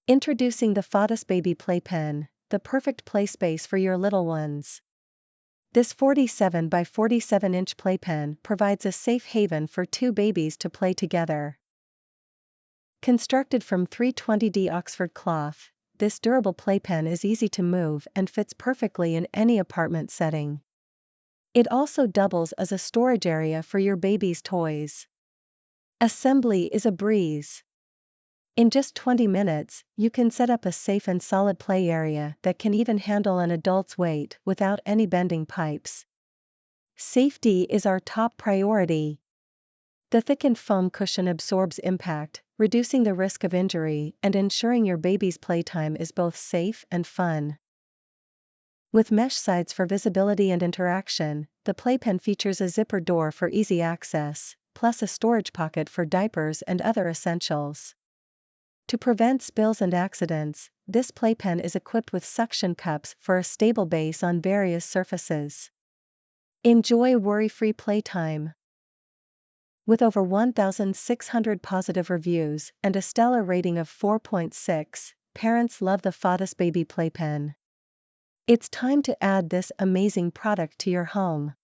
Introducing the Fodoss Baby Playpen, the perfect play space for your little ones. This 47 by 47 inch playpen provides a safe haven for two babies to play together. Constructed from 320D Oxford cloth, this durable playpen is easy to move and fits perfectly in any apartment setting. It also doubles as a storage area for your baby's toys. Assembly is a breeze. In just 20 minutes, you can set up a safe and solid play area that can even handle an adult's weight without any bending pipes. Safety is our top priority. The thickened foam cushion absorbs impact, reducing the risk of injury and ensuring your baby's playtime is both safe and fun. With mesh sides for visibility and interaction, the playpen features a zipper door for easy access, plus a storage pocket for diapers and other essentials. To prevent spills and accidents, this playpen is equipped with suction cups for a stable base on various surfaces. Enjoy worry-free playtime. With over 1,600 positive reviews and a stellar rating of 4.6, parents love the Fodoss Baby Playpen. It's time to add this amazing product to your home.